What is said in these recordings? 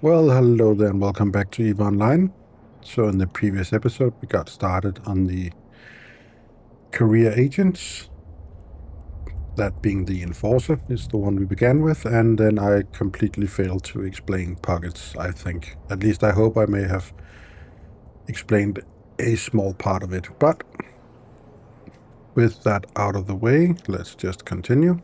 Well, hello there and welcome back to EVE Online. So in the previous episode, we got started on the career agents, that being the enforcer is the one we began with, and then I completely failed to explain pockets, I think. At least I hope I may have explained a small part of it. But with that out of the way, let's just continue.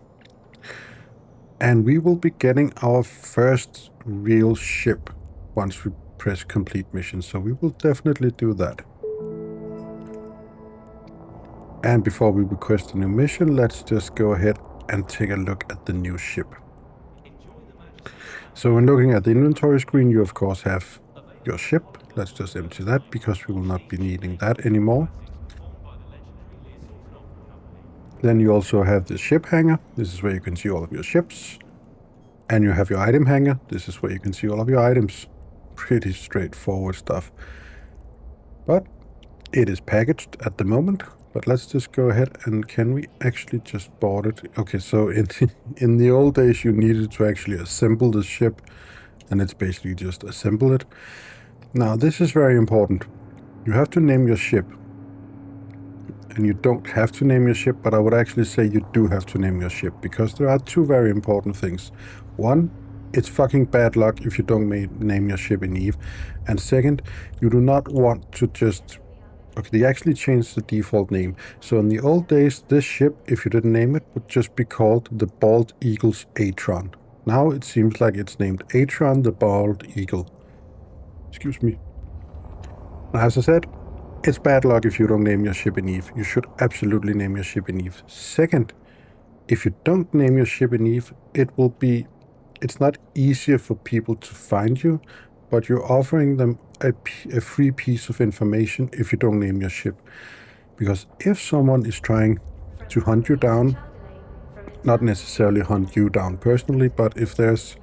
And we will be getting our first real ship once we press complete mission, so we will definitely do that. And before we request a new mission, let's just go ahead and take a look at the new ship. So when looking at the inventory screen, you of course have your ship. Let's just empty that because we will not be needing that anymore. Then you also have the ship hangar. This is where you can see all of your ships. And you have your item hangar. This is where you can see all of your items. Pretty straightforward stuff. But it is packaged at the moment. But let's just go ahead and can we actually just board it? Okay, so in the old days you needed to actually assemble the ship, and it's basically just assemble it. Now this is very important. You have to name your ship. And you don't have to name your ship, but I would actually say you do have to name your ship, because there are two very important things. One, it's fucking bad luck if you don't name your ship in EVE. And second, you do not want to just... Okay, they actually changed the default name. So in the old days, this ship, if you didn't name it, would just be called the Bald Eagle's Atron. Now it seems like it's named Atron the Bald Eagle. Excuse me. As I said, it's bad luck if you don't name your ship in EVE. You should absolutely name your ship in EVE. Second, if you don't name your ship in EVE, it's not easier for people to find you, but you're offering them a free piece of information if you don't name your ship. Because if someone is trying to hunt you down, not necessarily hunt you down personally, but if there's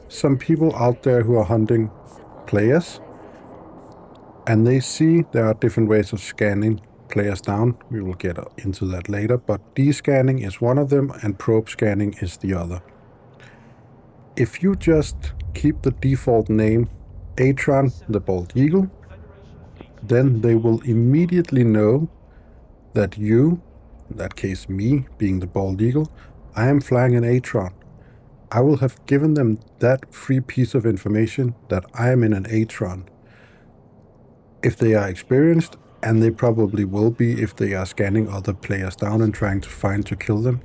some people out there who are hunting players, and they see there are different ways of scanning players down, we will get into that later, but D-scanning is one of them and probe scanning is the other. If you just keep the default name Atron the Bald Eagle, then they will immediately know that you, in that case me being the Bald Eagle, I am flying an Atron. I will have given them that free piece of information that I am in an Atron. If they are experienced, and they probably will be if they are scanning other players down and trying to find to kill them,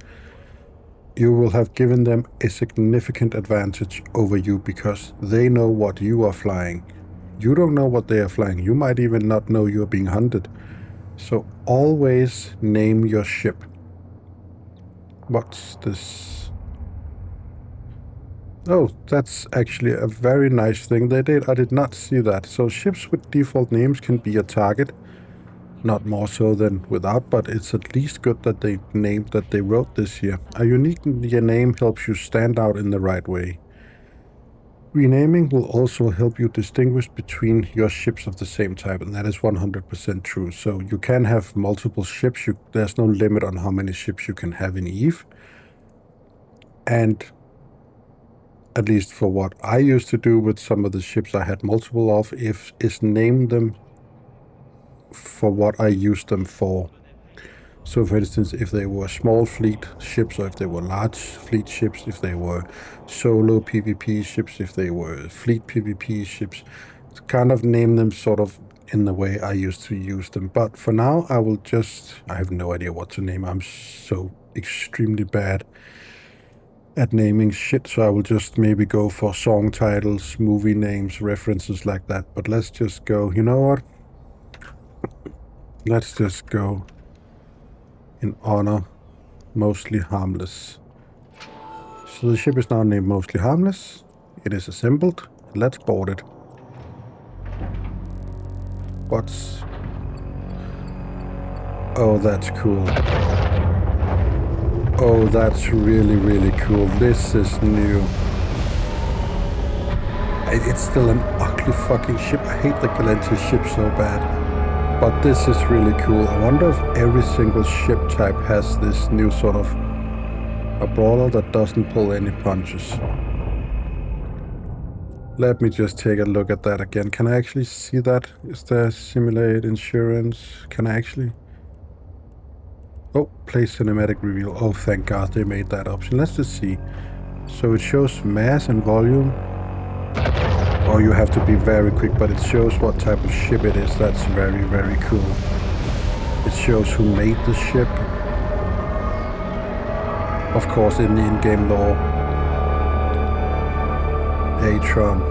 you will have given them a significant advantage over you because they know what you are flying. You don't know what they are flying. You might even not know you are being hunted. So always name your ship. What's this? Oh, that's actually a very nice thing they did. I did not see that. So ships with default names can be a target. Not more so than without, but it's at least good that they wrote this here. A unique name helps you stand out in the right way. Renaming will also help you distinguish between your ships of the same type, and that is 100% true. So you can have multiple ships. There's no limit on how many ships you can have in EVE. And at least for what I used to do with some of the ships I had multiple of, is name them for what I used them for. So for instance, if they were small fleet ships, or if they were large fleet ships, if they were solo PvP ships, if they were fleet PvP ships, kind of name them sort of in the way I used to use them. But for now, I have no idea what to name. I'm so extremely bad at naming shit, so I will just maybe go for song titles, movie names, references like that. But let's just go, you know what? Let's just go in honor Mostly Harmless. So the ship is now named Mostly Harmless. It is assembled. Let's board it. Oh, that's cool. Oh, that's really, really cool. This is new. It's still an ugly fucking ship. I hate the Galantis ship so bad. But this is really cool. I wonder if every single ship type has this new sort of a brawler that doesn't pull any punches. Let me just take a look at that again. Can I actually see that? Is there simulate insurance? Can I actually... Oh, play cinematic reveal. Oh, thank God they made that option. Let's just see. So it shows mass and volume. Oh, you have to be very quick, but it shows what type of ship it is. That's very, very cool. It shows who made the ship. Of course, in the in-game lore, Atron,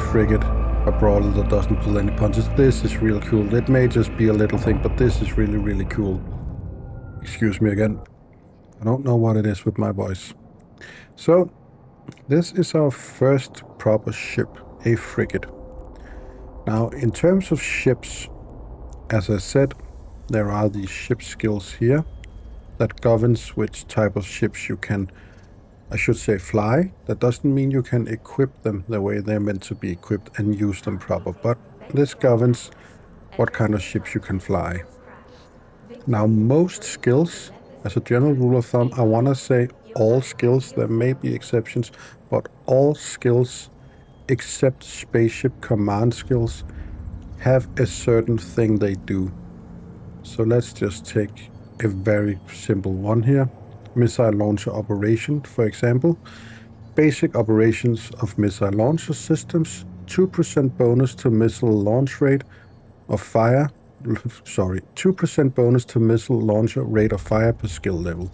frigate, a brawler that doesn't pull any punches. This is real cool. It may just be a little thing, but this is really, really cool. Excuse me again. I don't know what it is with my voice. So, this is our first proper ship, a frigate. Now, in terms of ships, as I said, there are these ship skills here that governs which type of ships you can, I should say, fly. That doesn't mean you can equip them the way they're meant to be equipped and use them proper, but this governs what kind of ships you can fly. Now, most skills, as a general rule of thumb, I want to say all skills, there may be exceptions, but all skills except spaceship command skills have a certain thing they do. So let's just take a very simple one here. Missile launcher operation, for example. Basic operations of missile launcher systems, 2% bonus to missile launch rate of fire. 2% bonus to missile launcher rate of fire per skill level.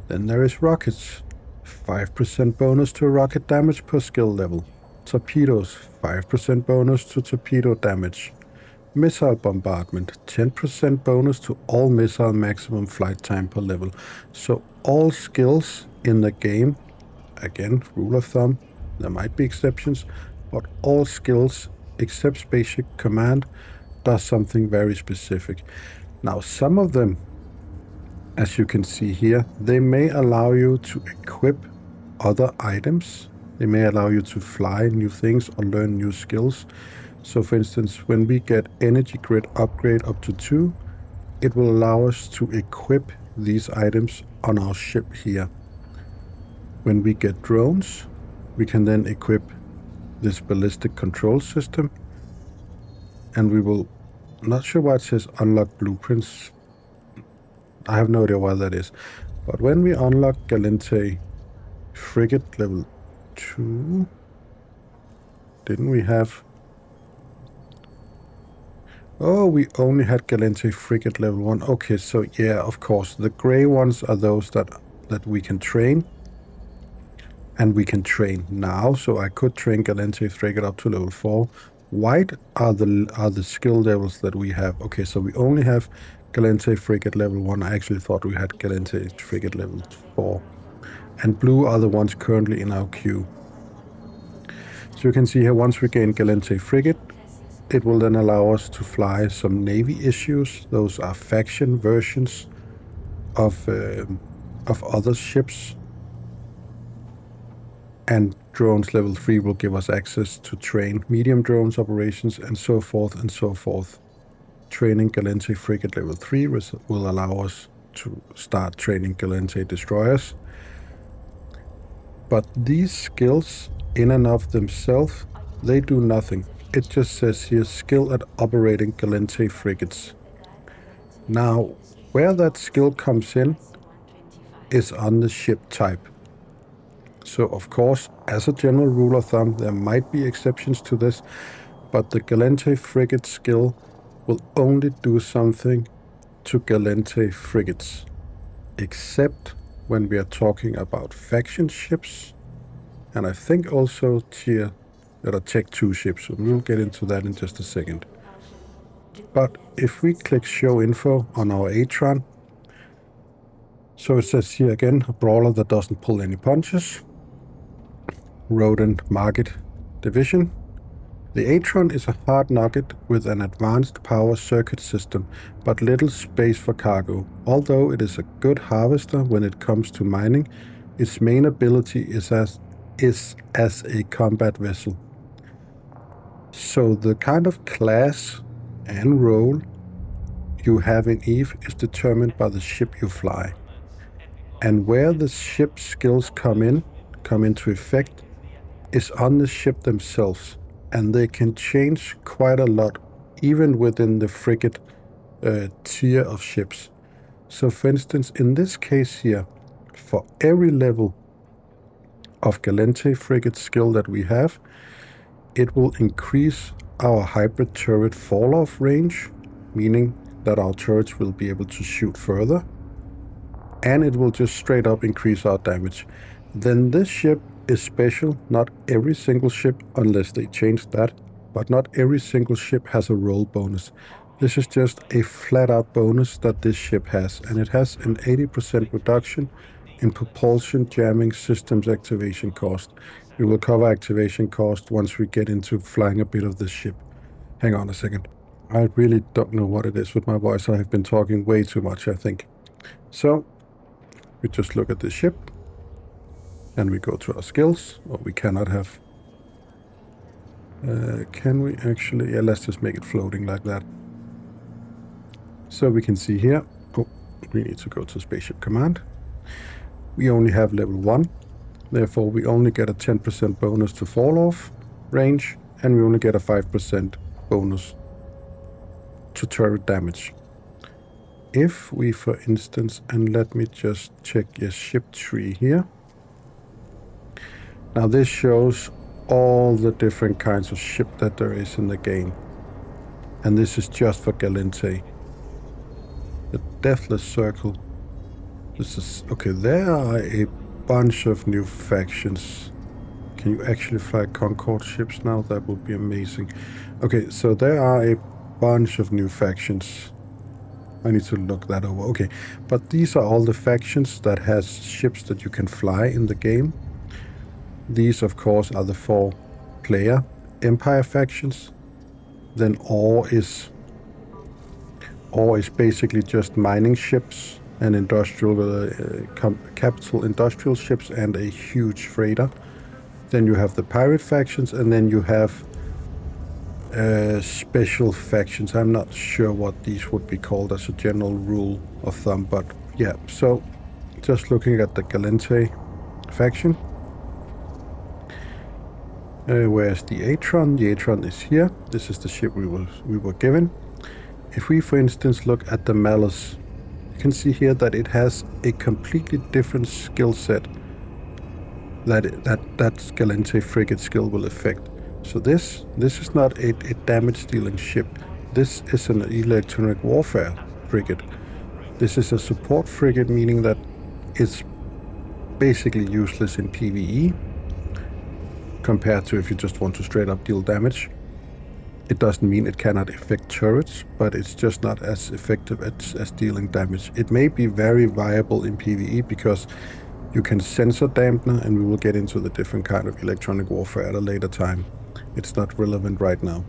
Then there is rockets. 5% bonus to rocket damage per skill level. Torpedoes, 5% bonus to torpedo damage. Missile bombardment, 10% bonus to all missile maximum flight time per level. So all skills in the game, again, rule of thumb, there might be exceptions, but all skills except spaceship command does something very specific. Now, some of them, as you can see here, they may allow you to equip other items. They may allow you to fly new things or learn new skills. So for instance, when we get energy grid upgrade up to 2, it will allow us to equip these items on our ship here. When we get drones, we can then equip this ballistic control system. And we will, I'm not sure why it says unlock blueprints. I have no idea why that is. But when we unlock Gallente frigate level 2, didn't we have... Oh, we only had Gallente frigate level 1. Okay, so yeah, of course, the gray ones are those that we can train. And we can train now, so I could train Gallente frigate up to level 4. White are the skill levels that we have. Okay, so we only have Gallente frigate level 1. I actually thought we had Gallente frigate level 4. And blue are the ones currently in our queue. So you can see here, once we gain Gallente frigate, it will then allow us to fly some Navy issues. Those are faction versions of other ships. And drones level 3 will give us access to train medium drones operations and so forth and so forth. Training Gallente frigate level 3 will allow us to start training Gallente destroyers. But these skills in and of themselves, they do nothing. It just says here, skill at operating Gallente frigates. Now, where that skill comes in is on the ship type. So, of course, as a general rule of thumb, there might be exceptions to this, but the Gallente frigate skill will only do something to Gallente frigates, except when we are talking about faction ships, and I think also Tech 2 ships. So we'll get into that in just a second. But if we click show info on our Atron, so it says here again, a brawler that doesn't pull any punches. Rodent Market Division. The Atron is a hard nugget with an advanced power circuit system, but little space for cargo. Although it is a good harvester when it comes to mining, its main ability is as a combat vessel. So the kind of class and role you have in EVE is determined by the ship you fly. And where the ship skills come into effect is on the ship themselves, and they can change quite a lot, even within the frigate tier of ships. So for instance, in this case here, for every level of Gallente frigate skill that we have, it will increase our hybrid turret fall-off range, meaning that our turrets will be able to shoot further, and it will just straight up increase our damage. Then this ship is special. Not every single ship, unless they change that, but not every single ship has a roll bonus. This is just a flat-out bonus that this ship has, and it has an 80% reduction in propulsion jamming systems activation cost. We will cover activation cost once we get into flying a bit of this ship. Hang on a second. I really don't know what it is with my voice. I have been talking way too much, I think. So, we just look at the ship, and we go to our skills. Oh, we cannot have... can we actually... Yeah, let's just make it floating like that. So we can see here... Oh, we need to go to Spaceship Command. We only have level 1. Therefore, we only get a 10% bonus to fall-off range, and we only get a 5% bonus to turret damage. If we, for instance, and let me just check your ship tree here. Now this shows all the different kinds of ship that there is in the game. And this is just for Gallente. The Deathless Circle. This is... Okay, there are a bunch of new factions. Can you actually fly Concorde ships now? That would be amazing. Okay, so there are a bunch of new factions. I need to look that over. Okay, but these are all the factions that has ships that you can fly in the game. These, of course, are the 4-player Empire factions. Then ore is basically just mining ships and industrial capital industrial ships and a huge freighter. Then you have the pirate factions, and then you have special factions. I'm not sure what these would be called as a general rule of thumb, but yeah. So just looking at the Gallente faction. Where's the Atron? The Atron is here. This is the ship we were given. If we, for instance, look at the Malice, you can see here that it has a completely different skill set that Gallente frigate skill will affect. So this is not a damage-dealing ship. This is an electronic warfare frigate. This is a support frigate, meaning that it's basically useless in PvE compared to if you just want to straight up deal damage. It doesn't mean it cannot affect turrets, but it's just not as effective as dealing damage. It may be very viable in PvE because you can sensor dampener, and we will get into the different kind of electronic warfare at a later time. It's not relevant right now.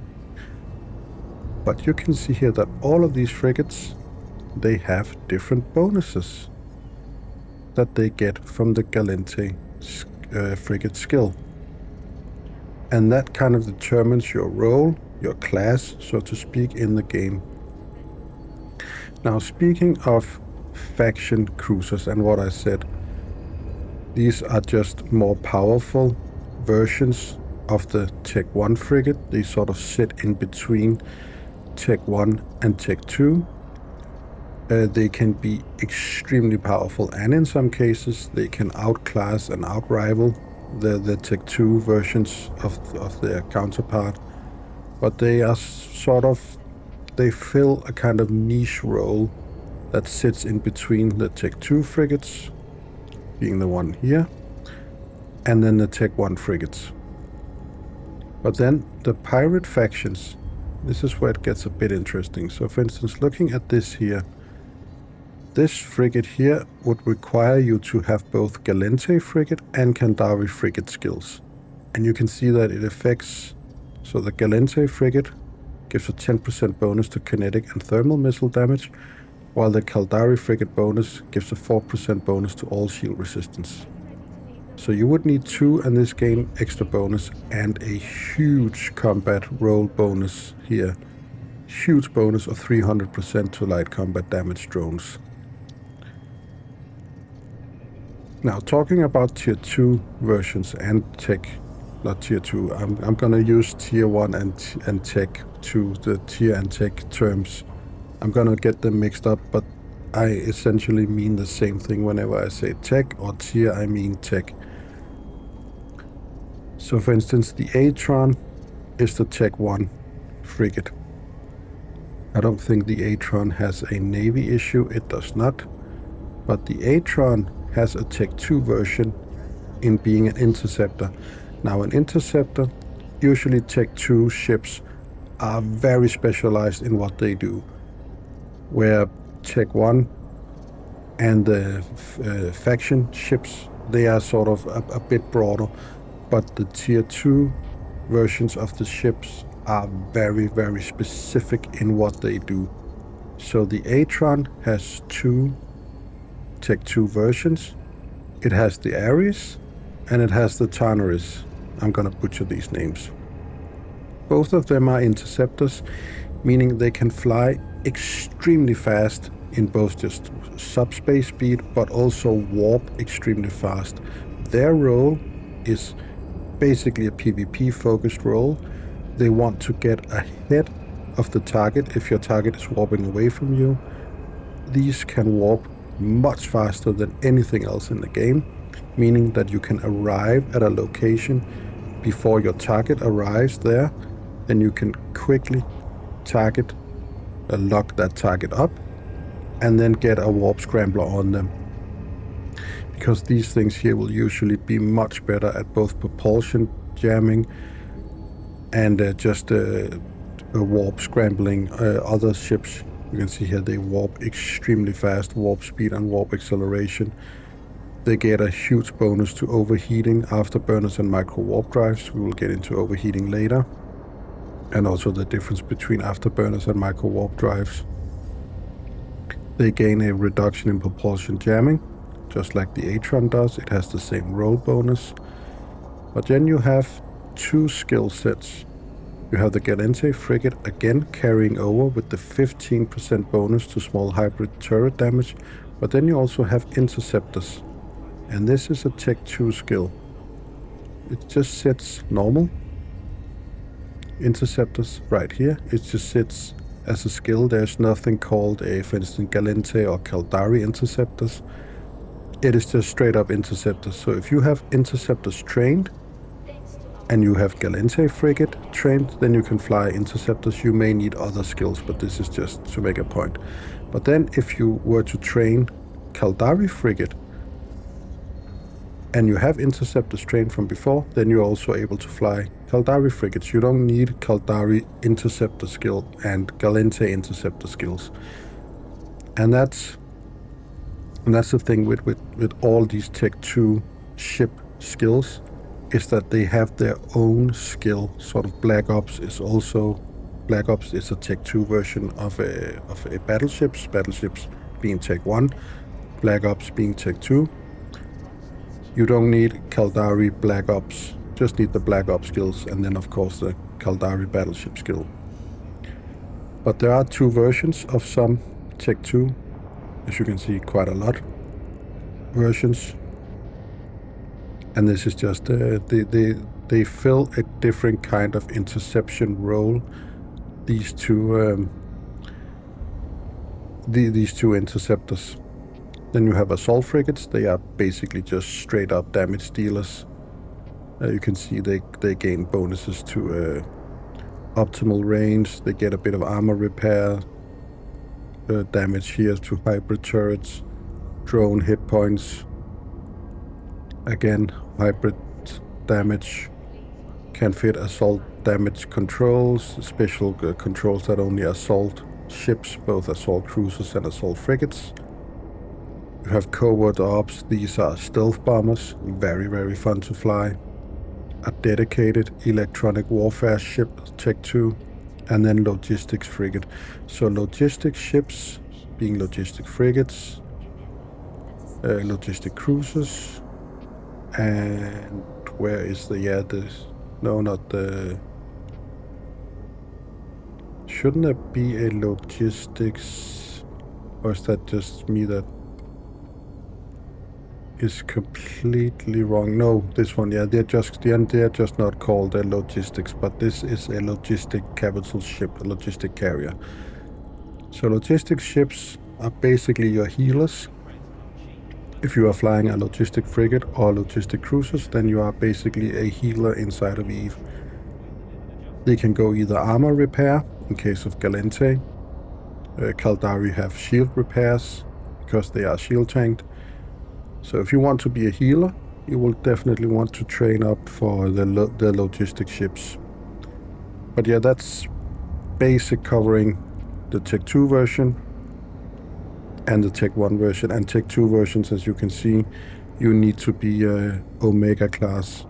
But you can see here that all of these frigates, they have different bonuses that they get from the Gallente frigate skill. And that kind of determines your role, your class, so to speak, in the game. Now, speaking of faction cruisers and what I said, these are just more powerful versions of the Tech 1 frigate. They sort of sit in between Tech 1 and Tech 2. They can be extremely powerful, and in some cases they can outclass and outrival the Tech 2 versions of their counterpart. But they are they fill a kind of niche role that sits in between the Tech 2 frigates, being the one here, and then the Tech 1 frigates. But then the pirate factions, this is where it gets a bit interesting. So for instance, looking at this here, this frigate here would require you to have both Gallente frigate and Kandari frigate skills. And you can see that it affects, so the Gallente frigate gives a 10% bonus to kinetic and thermal missile damage, while the Kandari frigate bonus gives a 4% bonus to all shield resistance. So you would need 2 in this game extra bonus and a huge combat roll bonus here. Huge bonus of 300% to light combat damage drones. Now, talking about tier 2 versions and tech not tier 2. I'm gonna use tier 1 and tech 2, the tier and tech terms. I'm gonna get them mixed up, but I essentially mean the same thing whenever I say tech or tier, I mean tech. So for instance, the Atron is the tech 1 frigate. I don't think the Atron has a Navy issue, it does not. But the Atron has a tech 2 version in being an interceptor. Now an interceptor, usually tech 2 ships are very specialized in what they do. Where tech 1 and the faction ships, they are sort of a bit broader. But the tier 2 versions of the ships are very, very specific in what they do. So the Atron has 2 tech 2 versions. It has the Ares and it has the Tarnaris. I'm gonna butcher these names. Both of them are interceptors, meaning they can fly extremely fast in both just subspace speed, but also warp extremely fast. Their role is basically a PvP focused role. They want to get ahead of the target if your target is warping away from you. These can warp much faster than anything else in the game, meaning that you can arrive at a location before your target arrives there, and you can quickly target, lock that target up, and then get a warp scrambler on them. Because these things here will usually be much better at both propulsion jamming and just warp scrambling other ships. You can see here they warp extremely fast, warp speed and warp acceleration. They get a huge bonus to overheating, afterburners and micro warp drives. We will get into overheating later. And also the difference between afterburners and micro warp drives. They gain a reduction in propulsion jamming, just like the Atron does. It has the same roll bonus. But then you have 2 skill sets. You have the Galente frigate, again carrying over with the 15% bonus to small hybrid turret damage, but then you also have interceptors. And this is a tech 2 skill. It just sits normal. Interceptors right here. It just sits as a skill. There's nothing called for instance, Galente or Caldari interceptors. It is just straight up interceptors. So if you have interceptors trained, and you have Galente frigate trained, then you can fly interceptors. You may need other skills, but this is just to make a point. But then if you were to train Caldari frigate, and you have interceptors trained from before, then you're also able to fly Caldari frigates. You don't need Caldari interceptor skill and Galente interceptor skills. And that's the thing with all these tech 2 ship skills, is that they have their own skill. Sort of Black Ops is a tech 2 version of a battleships being tech 1, Black Ops being tech 2. You don't need Caldari Black Ops, just need the Black Ops skills, and then of course the Caldari battleship skill. But there are 2 versions of some tech 2, as you can see, quite a lot versions. And this is just, they fill a different kind of interception role. These 2 these 2 interceptors. Then you have assault frigates. They are basically just straight up damage dealers. You can see they gain bonuses to optimal range. They get a bit of armor repair, damage here to hybrid turrets, drone hit points. Again, hybrid damage, can fit assault damage controls, special controls that only assault ships, both assault cruisers and assault frigates. You have covert ops. These are stealth bombers, very, very fun to fly. A dedicated electronic warfare ship, tech 2, and then logistics frigate. So logistics ships being logistic frigates, logistic cruisers, and where is shouldn't there be a logistics, or is that just me that is completely wrong. No, this one, yeah, they're just not called logistics, but this is a logistic capital ship, a logistic carrier. So logistic ships are basically your healers. If you are flying a logistic frigate or logistic cruisers, then you are basically a healer inside of Eve. They can go either armor repair, in case of Galente. Caldari have shield repairs, because they are shield tanked. So if you want to be a healer, you will definitely want to train up for the logistic ships. But yeah, that's basic covering the Tech 2 version and the Tech 1 version. And Tech 2 versions, as you can see, you need to be Omega class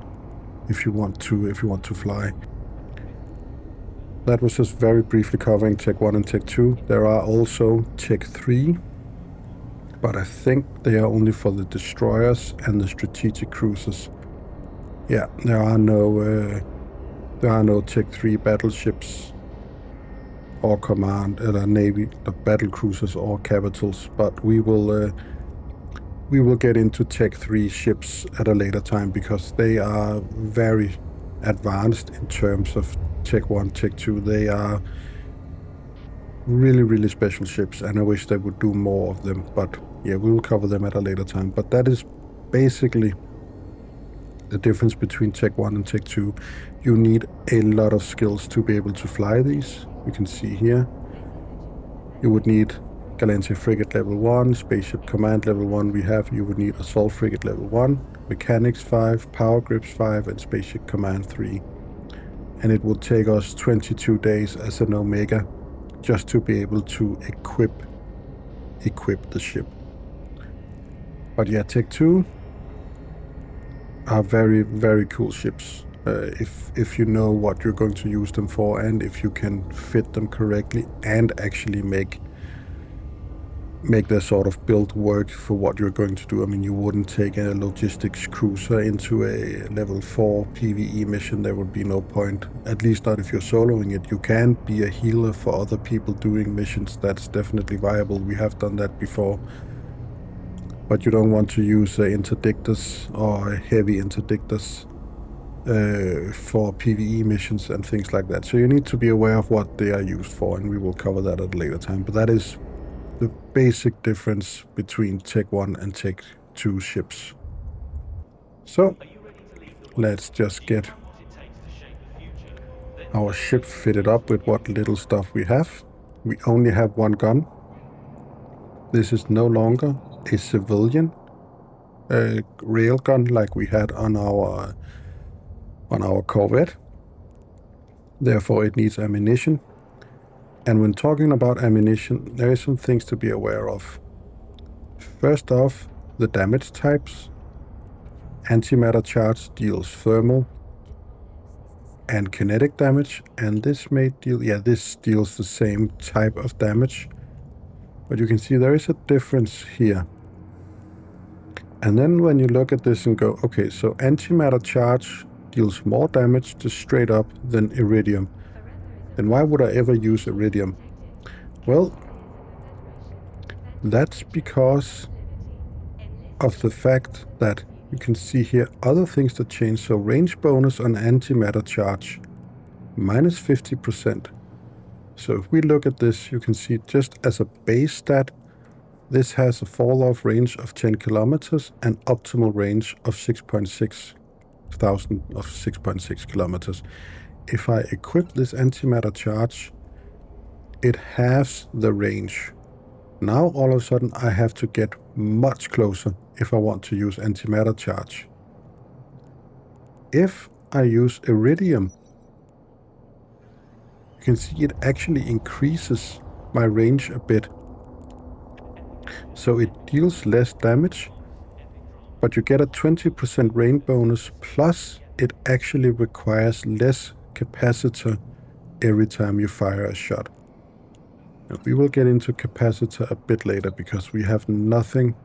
if you want to fly. That was just very briefly covering Tech 1 and Tech 2. There are also Tech 3, but I think they are only for the destroyers and the strategic cruisers. Yeah, there are no Tech 3 battleships or command navy, the battle cruisers or capitals, but we will get into Tech 3 ships at a later time because they are very advanced in terms of Tech 1, Tech 2. They are really, really special ships, and I wish they would do more of them, but yeah, we will cover them at a later time. But that is basically the difference between Tech 1 and Tech 2. You need a lot of skills to be able to fly these. You can see here, you would need Galente Frigate level 1, Spaceship Command level 1 you would need Assault Frigate level 1, Mechanics 5, Power Grips 5, and Spaceship Command 3. And it would take us 22 days as an Omega just to be able to equip the ship. But yeah, Tech 2 are very, very cool ships. If you know what you're going to use them for, and if you can fit them correctly and actually make their sort of build work for what you're going to do. I mean, you wouldn't take a logistics cruiser into a level 4 PvE mission. There would be no point, at least not if you're soloing it. You can be a healer for other people doing missions. That's definitely viable. We have done that before. But you don't want to use interdictors or heavy interdictors for PvE missions and things like that. So you need to be aware of what they are used for, and we will cover that at a later time. But that is the basic difference between Tech 1 and Tech 2 ships. So let's just get our ship fitted up with what little stuff we have. We only have one gun. This is no longer a civilian railgun like we had on our Corvette. Therefore, it needs ammunition. And when talking about ammunition, there are some things to be aware of. First off, the damage types. Antimatter charge deals thermal and kinetic damage, and this may deal, this deals the same type of damage. But you can see there is a difference here. And then when you look at this and go, okay, so antimatter charge deals more damage just straight up than iridium. Then why would I ever use iridium? Well, that's because of the fact that you can see here other things that change. So range bonus on antimatter charge, minus 50%. So if we look at this, you can see just as a base stat, this has a fall-off range of 10 kilometers and optimal range of 6.6 kilometers. If I equip this antimatter charge, it halves the range. Now all of a sudden I have to get much closer if I want to use antimatter charge. If I use iridium, you can see it actually increases my range a bit. So it deals less damage, but you get a 20% range bonus, plus it actually requires less capacitor every time you fire a shot. And we will get into capacitor a bit later because we have nothing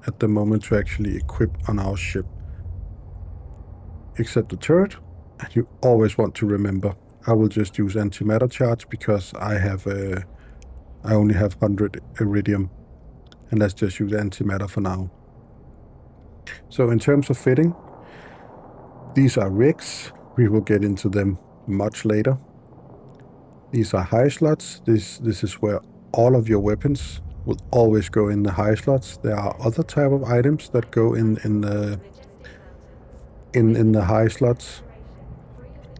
at the moment to actually equip on our ship except the turret. And you always want to remember, I will just use antimatter charge because I only have 100 iridium, and let's just use antimatter for now. So in terms of fitting, these are rigs. We will get into them much later. These are high slots. This is where all of your weapons will always go in the high slots. There are other type of items that go in the high slots.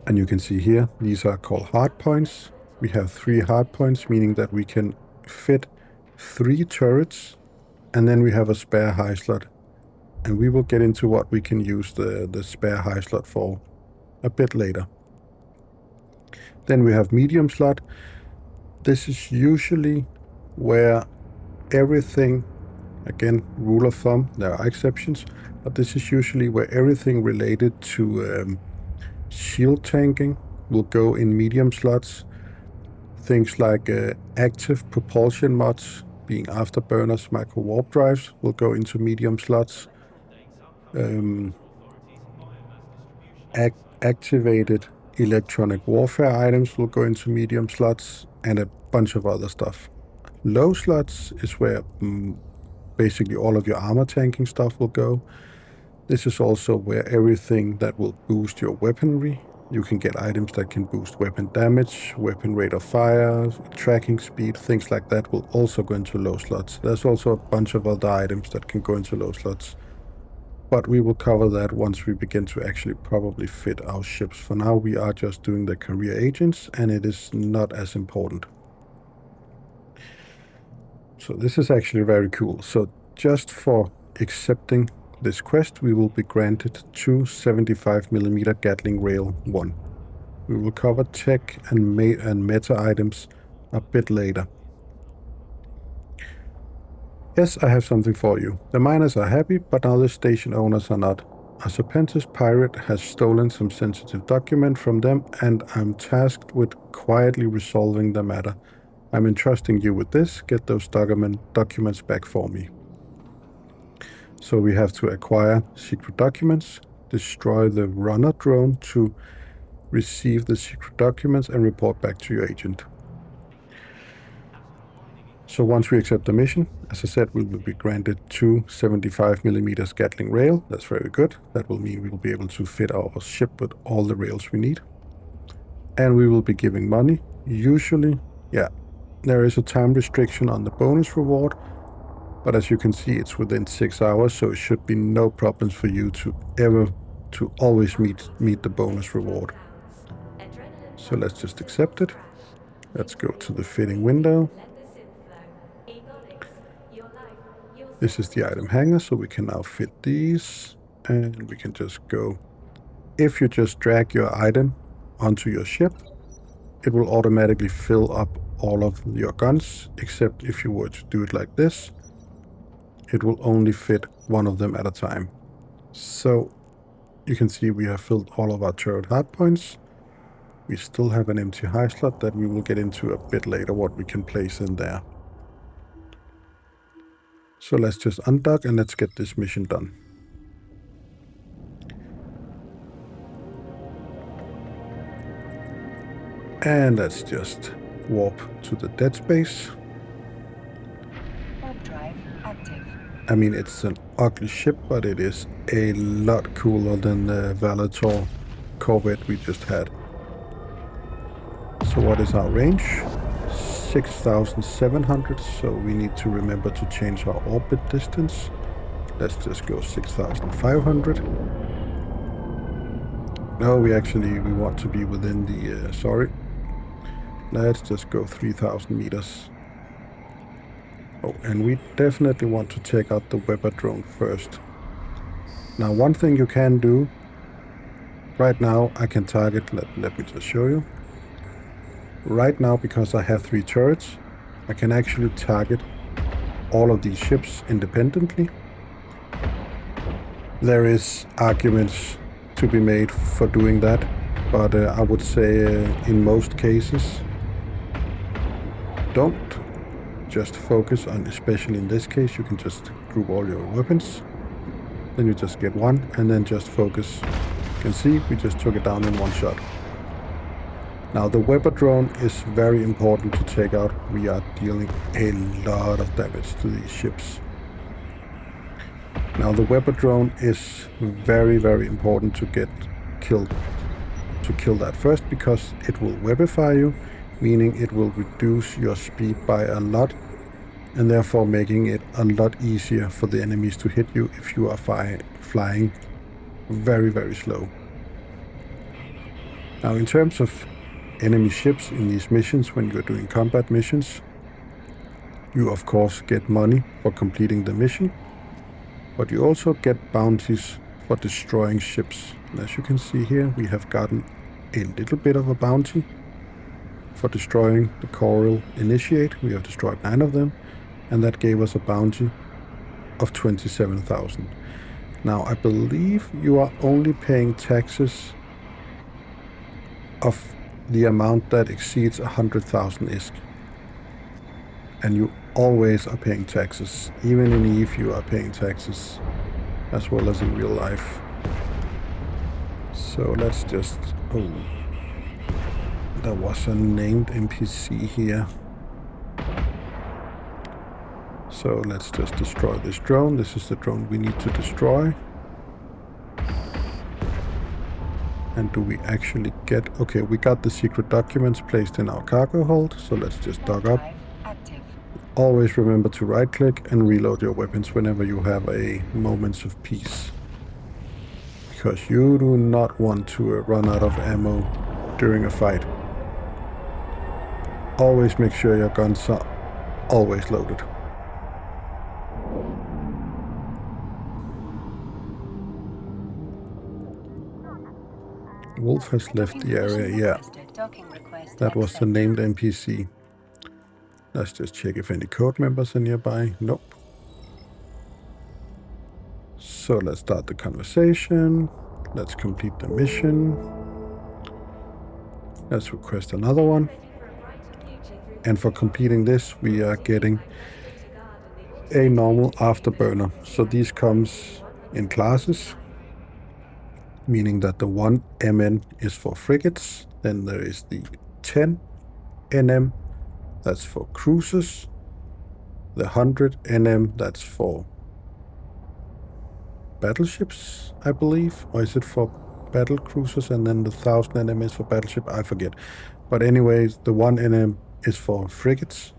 And you can see here, these are called hard points. We have 3 hard points, meaning that we can fit 3 turrets, and then we have a spare high slot. And we will get into what we can use the spare high slot for a bit later. Then we have medium slot. This is usually where everything, again, rule of thumb, there are exceptions, but this is usually where everything related to shield tanking will go in medium slots. Things like active propulsion mods, being afterburners, micro warp drives, will go into medium slots. Activated electronic warfare items will go into medium slots, and a bunch of other stuff. Low slots is where basically all of your armor tanking stuff will go. This is also where everything that will boost your weaponry. You can get items that can boost weapon damage, weapon rate of fire, tracking speed, things like that will also go into low slots. There's also a bunch of other items that can go into low slots. But we will cover that once we begin to actually probably fit our ships. For now, we are just doing the career agents, and it is not as important. So this is actually very cool. So just for accepting this quest, we will be granted 2 75mm Gatling Rail 1. We will cover tech and meta items a bit later. Yes, I have something for you. The miners are happy, but now the station owners are not. A Serpentis pirate has stolen some sensitive document from them, and I'm tasked with quietly resolving the matter. I'm entrusting you with this. Get those documents back for me. So we have to acquire secret documents, destroy the runner drone to receive the secret documents, and report back to your agent. So once we accept the mission, as I said, we will be granted 2 75mm Gatling rail. That's very good. That will mean we will be able to fit our ship with all the rails we need. And we will be giving money. Usually, yeah, there is a time restriction on the bonus reward, but as you can see, it's within 6 hours, so it should be no problems for you to always meet the bonus reward. So let's just accept it. Let's go to the fitting window. This is the item hanger, so we can now fit these, and we can just go. If you just drag your item onto your ship, it will automatically fill up all of your guns, except if you were to do it like this, it will only fit one of them at a time. So you can see we have filled all of our turret hardpoints. We still have an empty high slot that we will get into a bit later, what we can place in there. So let's just undock and let's get this mission done. And let's just warp to the dead space. Warp drive active. I mean, it's an ugly ship, but it is a lot cooler than the Valator corvette we just had. So what is our range? 6,700, so we need to remember to change our orbit distance. Let's just go 6,500. No, we want to be within the, sorry. Let's just go 3,000 meters. Oh, and we definitely want to take out the weapon drone first. Now, one thing you can do, right now I can target, let me just show you. Right now, because I have 3 turrets, I can actually target all of these ships independently. There is arguments to be made for doing that, but I would say in most cases, don't. Just focus on, especially in this case, you can just group all your weapons. Then you just get one, and then just focus. You can see we just took it down in one shot. Now the weapon drone is very important to take out. We are dealing a lot of damage to these ships. Now the weapon drone is very, very important to get killed. To kill that first, because it will webify you, meaning it will reduce your speed by a lot, and therefore making it a lot easier for the enemies to hit you if you are flying very, very slow. Now in terms of enemy ships in these missions, when you're doing combat missions, you of course get money for completing the mission, but you also get bounties for destroying ships. And as you can see here, we have gotten a little bit of a bounty for destroying the Coral Initiate. We have destroyed 9 of them, and that gave us a bounty of 27,000. Now I believe you are only paying taxes of the amount that exceeds 100,000 ISK. And you always are paying taxes. Even in EVE you are paying taxes, as well as in real life. So let's just... oh, there was a named NPC here. So let's just destroy this drone. This is the drone we need to destroy. And do we actually get... okay, we got the secret documents placed in our cargo hold, so let's just dock up. Always remember to right click and reload your weapons whenever you have a moments of peace, because you do not want to run out of ammo during a fight. Always make sure your guns are always loaded. Wolf has left the area, yeah. That was the named NPC. Let's just check if any code members are nearby. Nope. So let's start the conversation. Let's complete the mission. Let's request another one. And for completing this, we are getting a normal Afterburner. So these comes in classes, meaning that the 1 MN is for frigates. Then there is the 10 NM, that's for cruisers. The 100 NM, that's for battleships, I believe. Or is it for battle cruisers? And then the 1000 NM is for battleship, I forget. But anyways, the 1 NM is for frigates.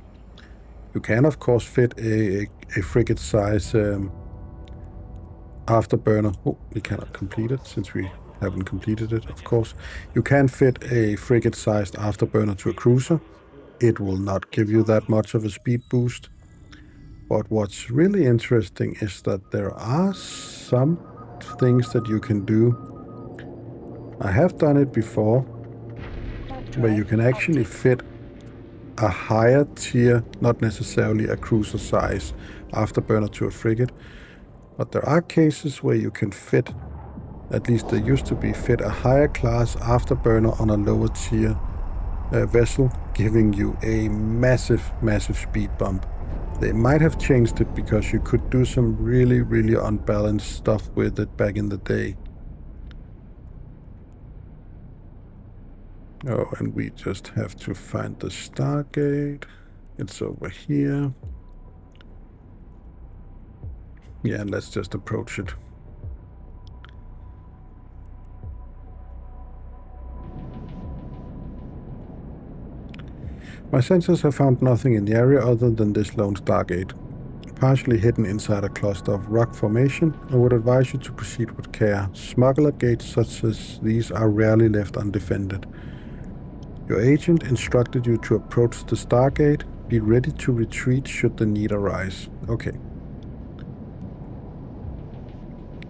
You can of course fit a frigate size Afterburner. Oh, we cannot complete it since we haven't completed it, of course. You can fit a frigate-sized Afterburner to a cruiser. It will not give you that much of a speed boost. But what's really interesting is that there are some things that you can do. I have done it before, where you can actually fit a higher tier, not necessarily a cruiser size Afterburner to a frigate. But there are cases where you can fit, at least there used to be, fit a higher class Afterburner on a lower tier vessel, giving you a massive, massive speed bump. They might have changed it because you could do some really, really unbalanced stuff with it back in the day. Oh, and we just have to find the Stargate. It's over here. Yeah, let's just approach it. My sensors have found nothing in the area other than this lone Stargate, partially hidden inside a cluster of rock formation. I would advise you to proceed with care. Smuggler gates such as these are rarely left undefended. Your agent instructed you to approach the Stargate. Be ready to retreat should the need arise. Okay.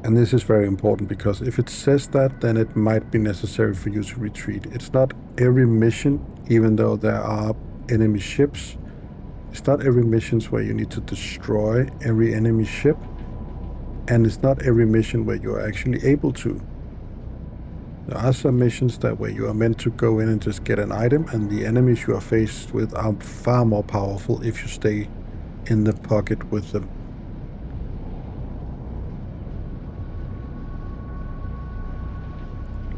And this is very important, because if it says that, then it might be necessary for you to retreat. It's not every mission, even though there are enemy ships. It's not every mission where you need to destroy every enemy ship. And it's not every mission where you are actually able to. There are some missions that where you are meant to go in and just get an item, and the enemies you are faced with are far more powerful if you stay in the pocket with them.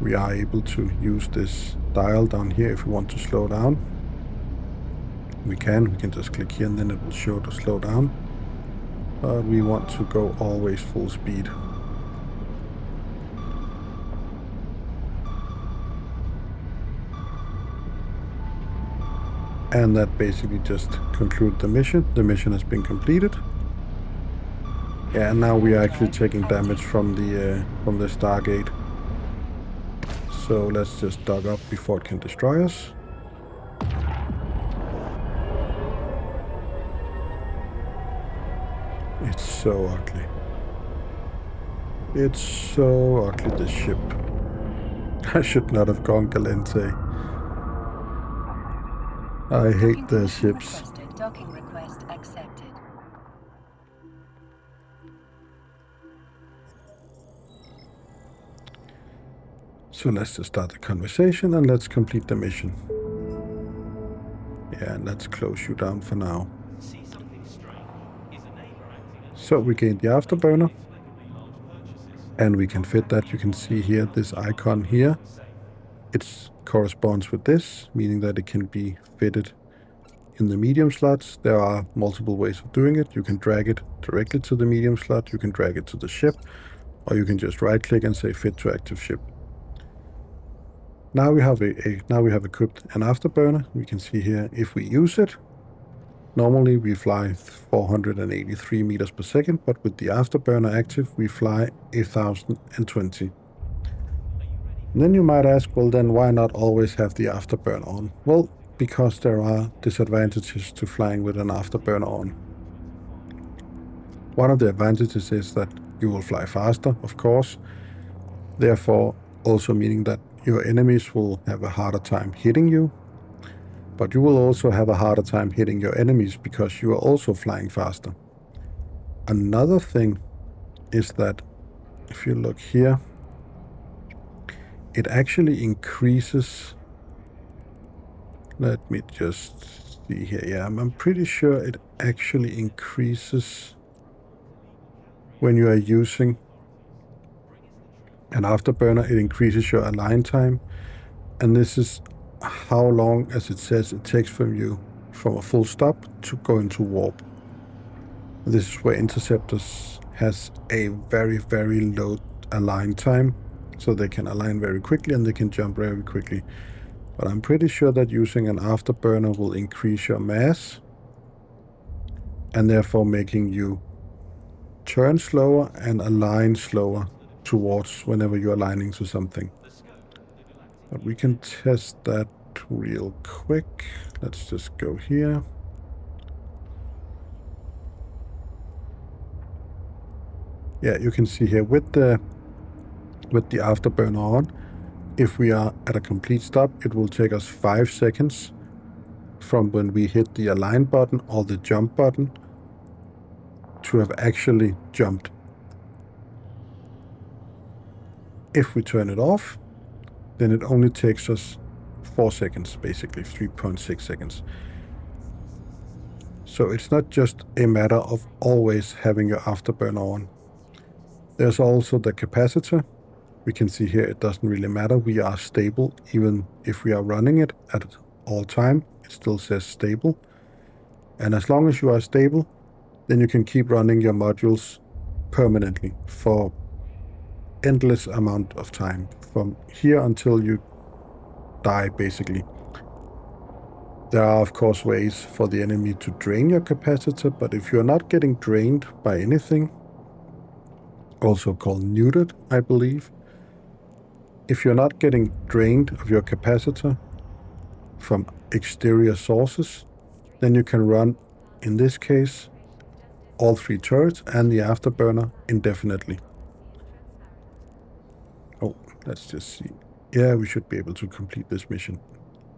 We are able to use this dial down here if we want to slow down. We can just click here and then it will show to slow down. But we want to go always full speed. And that basically just concludes the mission. The mission has been completed. Yeah, and now we are actually taking damage from the Stargate. So let's just dock up before it can destroy us. It's so ugly. It's so ugly, this ship. I should not have gone Galente. I hate the ships. Docking request accepted. So let's just start the conversation and let's complete the mission. Yeah, and let's close you down for now. So we gained the Afterburner. And we can fit that. You can see here, this icon here. It corresponds with this, meaning that it can be fitted in the medium slots. There are multiple ways of doing it. You can drag it directly to the medium slot. You can drag it to the ship. Or you can just right click and say fit to active ship. Now we have equipped an Afterburner. We can see here if we use it. Normally we fly 483 meters per second, but with the Afterburner active we fly 1020. And then you might ask, well then why not always have the Afterburner on? Well, because there are disadvantages to flying with an Afterburner on. One of the advantages is that you will fly faster, of course. Therefore, also meaning that your enemies will have a harder time hitting you. But you will also have a harder time hitting your enemies because you are also flying faster. Another thing is that if you look here, it actually increases. Let me just see here. Yeah, I'm pretty sure it actually increases when you are using an Afterburner. It increases your align time, and this is how long, as it says, it takes from you from a full stop to go into warp. This is where interceptors has a very, very low align time, so they can align very quickly and they can jump very quickly. But I'm pretty sure that using an Afterburner will increase your mass and therefore making you turn slower and align slower towards whenever you're aligning to something. But we can test that real quick. Let's just go here. Yeah, you can see here with the Afterburner on, if we are at a complete stop, it will take us 5 seconds from when we hit the align button or the jump button to have actually jumped. If we turn it off, then it only takes us 4 seconds, basically 3.6 seconds. So it's not just a matter of always having your Afterburner on. There's also the capacitor. We can see here it doesn't really matter. We are stable even if we are running it at all time. It still says stable. And as long as you are stable, then you can keep running your modules permanently for endless amount of time. From here until you die, basically. There are, of course, ways for the enemy to drain your capacitor, but if you're not getting drained by anything, also called neutered, I believe, if you're not getting drained of your capacitor from exterior sources, then you can run, in this case, all 3 turrets and the Afterburner indefinitely. Oh, let's just see. Yeah, we should be able to complete this mission.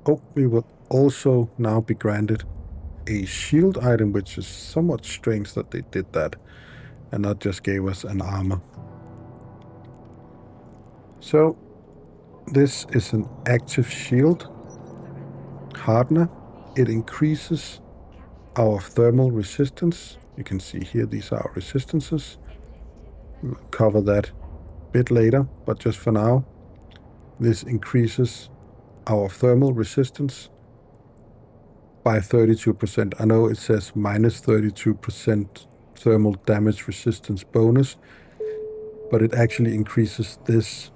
Oh, we will also now be granted a shield item, which is somewhat strange that they did that and not just gave us an armor. So, this is an active shield hardener. It increases our thermal resistance. You can see here, these are our resistances. We'll cover that a bit later, but just for now, this increases our thermal resistance by 32%. I know it says minus 32% thermal damage resistance bonus, but it actually increases this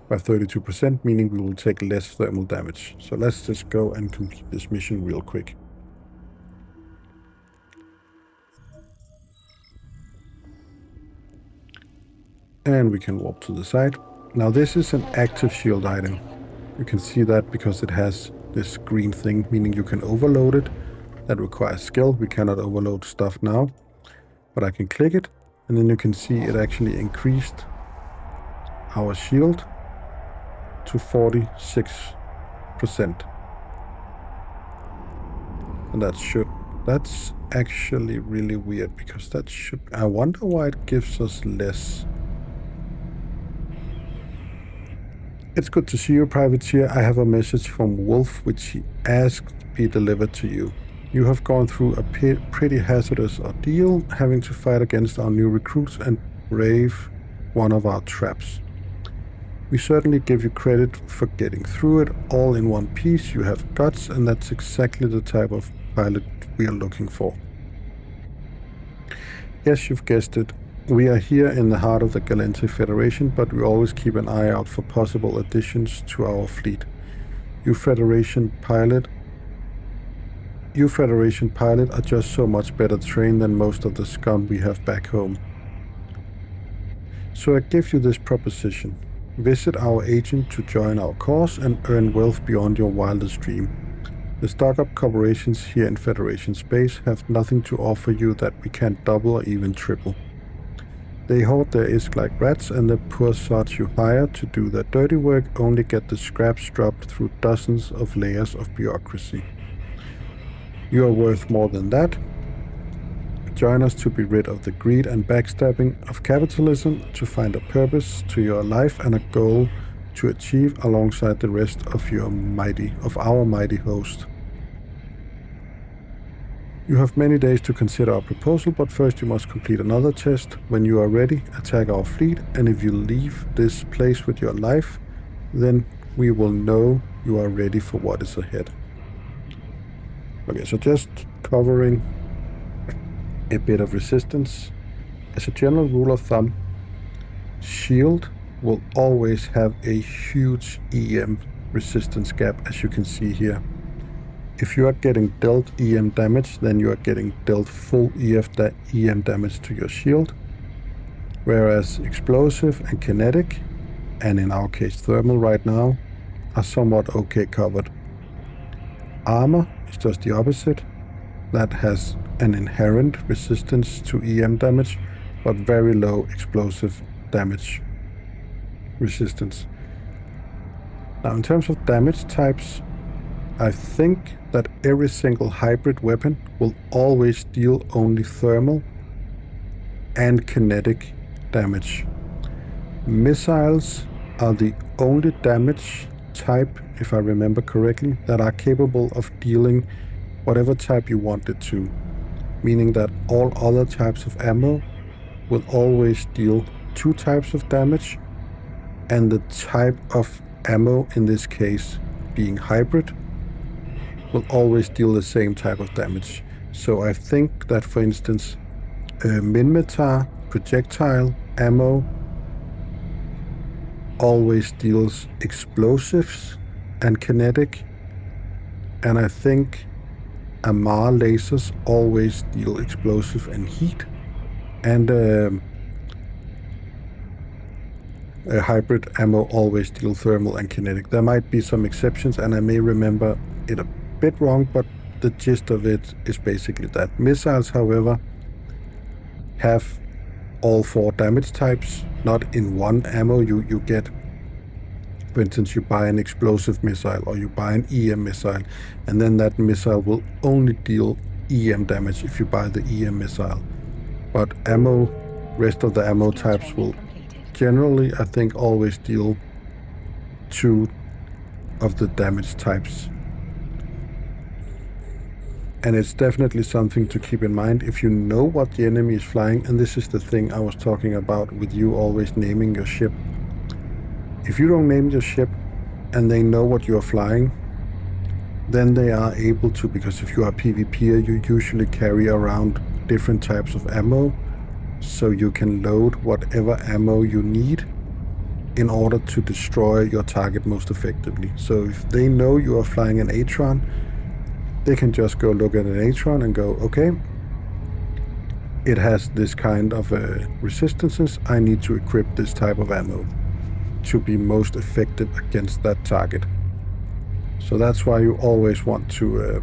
by 32%, meaning we will take less thermal damage. So let's just go and complete this mission real quick. And we can warp to the side. Now this is an active shield item. You can see that because it has this green thing, meaning you can overload it. That requires skill. We cannot overload stuff now, but I can click it, and then you can see it actually increased our shield to 46%. And that's actually really weird, because that should, I wonder why it gives us less. It's good to see you, privateer. I have a message from Wolf which he asked be delivered to you. You have gone through a pretty hazardous ordeal, having to fight against our new recruits and brave one of our traps. We certainly give you credit for getting through it all in one piece. You have guts, and that's exactly the type of pilot we are looking for. Yes, you've guessed it. We are here in the heart of the Galente Federation, but we always keep an eye out for possible additions to our fleet. You Federation pilot are just so much better trained than most of the scum we have back home. So I give you this proposition. Visit our agent to join our cause and earn wealth beyond your wildest dream. The startup corporations here in Federation space have nothing to offer you that we can't double or even triple. They hoard their ISK like rats, and the poor sods you hire to do their dirty work only get the scraps dropped through dozens of layers of bureaucracy. You are worth more than that. Join us to be rid of the greed and backstabbing of capitalism, to find a purpose to your life and a goal to achieve alongside the rest of our mighty host. You have many days to consider our proposal, but first you must complete another test. When you are ready, attack our fleet, and if you leave this place with your life, then we will know you are ready for what is ahead. Okay, so just covering a bit of resistance. As a general rule of thumb, shield will always have a huge EM resistance gap, as you can see here. If you are getting dealt EM damage, then you are getting dealt full EM damage to your shield, whereas explosive and kinetic, and in our case thermal right now, are somewhat okay covered. Armor is just the opposite. That has an inherent resistance to EM damage, but very low explosive damage resistance. Now, in terms of damage types, I think that every single hybrid weapon will always deal only thermal and kinetic damage. Missiles are the only damage type, if I remember correctly, that are capable of dealing whatever type you want it to, meaning that all other types of ammo will always deal 2 types of damage, and the type of ammo, in this case being hybrid, will always deal the same type of damage. So I think that, for instance, Minmetar projectile ammo always deals explosives and kinetic, and I think Amar lasers always deal explosive and heat, and a hybrid ammo always deal thermal and kinetic. There might be some exceptions, and I may remember it a bit wrong, but the gist of it is basically that. Missiles, however, have all 4 damage types, not in one ammo. You get, for instance, you buy an explosive missile or you buy an EM missile, and then that missile will only deal EM damage if you buy the EM missile. But rest of the ammo types will generally, I think, always deal 2 of the damage types. And it's definitely something to keep in mind if you know what the enemy is flying, and this is the thing I was talking about with you always naming your ship. If you don't name your ship and they know what you're flying, then they are able to, because if you are PvPer, you usually carry around different types of ammo, so you can load whatever ammo you need in order to destroy your target most effectively. So if they know you are flying an Atron, they can just go look at an Atron and go, okay, it has this kind of resistances, I need to equip this type of ammo to be most effective against that target. So that's why you always want to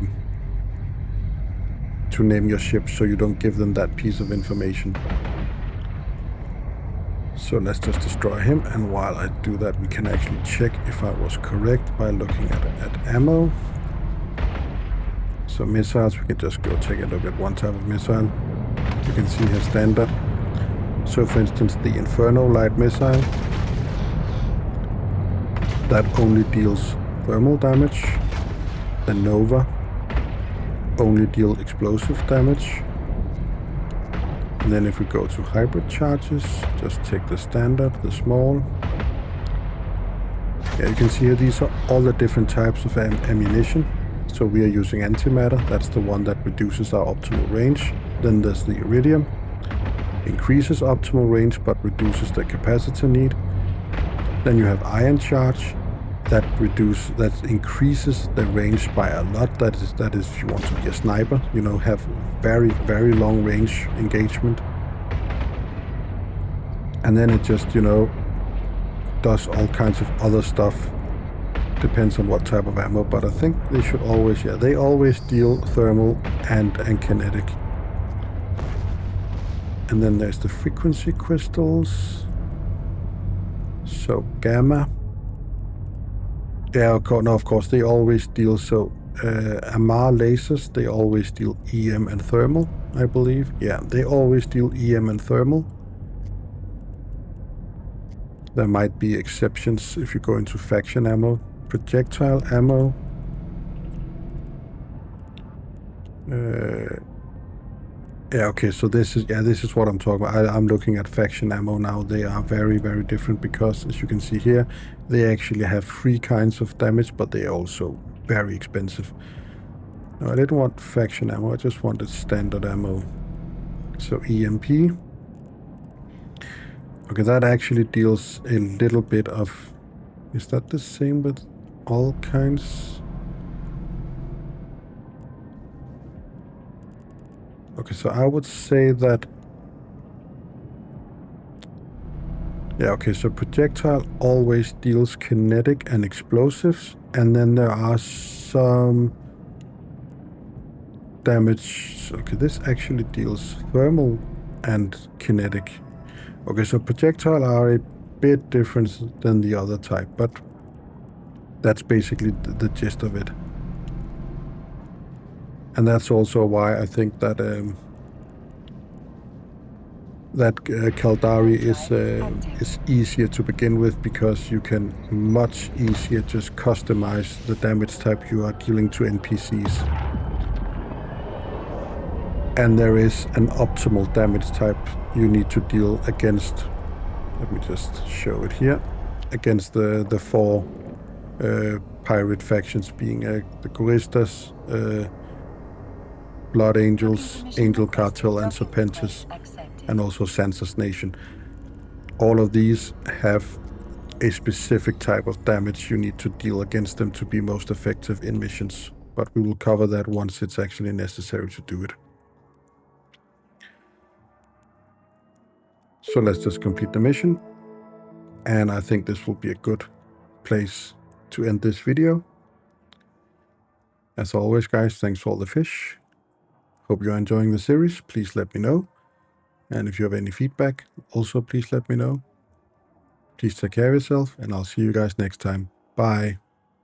name your ship, so you don't give them that piece of information. So let's just destroy him, and while I do that, we can actually check if I was correct by looking at ammo. So missiles, we can just go take a look at one type of missile. You can see here standard. So for instance, the Inferno light missile, that only deals thermal damage. The Nova only deal explosive damage. And then if we go to hybrid charges, just take the standard, the small. Yeah, you can see here these are all the different types of ammunition. So we are using antimatter, that's the one that reduces our optimal range. Then there's the iridium, increases optimal range but reduces the capacitor need. Then you have ion charge, that increases the range by a lot. That is if you want to be a sniper, you know, have very, very long range engagement. And then it just, you know, does all kinds of other stuff. Depends on what type of ammo, but I think they should always, yeah, they always deal thermal and kinetic. And then there's the frequency crystals. So gamma. Yeah, of course, they always deal, so Amar lasers, they always deal EM and thermal, I believe. Yeah, they always deal EM and thermal. There might be exceptions if you go into faction ammo. Projectile ammo. Yeah, okay, so this is what I'm talking about. I'm looking at faction ammo now. They are very, very different because, as you can see here, they actually have 3 kinds of damage, but they are also very expensive. No, I didn't want faction ammo, I just wanted standard ammo. So EMP. Okay, that actually deals a little bit of... Is that the same with all kinds? Okay, so I would say that... Yeah, okay, so projectile always deals kinetic and explosives, and then there are some damage... Okay, this actually deals thermal and kinetic. Okay, so projectile are a bit different than the other type, but that's basically the gist of it. And that's also why I think that Caldari is easier to begin with, because you can much easier just customize the damage type you are dealing to NPCs. And there is an optimal damage type you need to deal against. Let me just show it here. Against the 4 pirate factions, being the Choristas, Blood Angels, Angel Cartel, and Serpentis, and also Sansa's Nation. All of these have a specific type of damage you need to deal against them to be most effective in missions. But we will cover that once it's actually necessary to do it. So let's just complete the mission. And I think this will be a good place to end this video. As always, guys, thanks for all the fish. Hope you're enjoying the series. Please let me know. And if you have any feedback, also please let me know. Please take care of yourself, and I'll see you guys next time. Bye.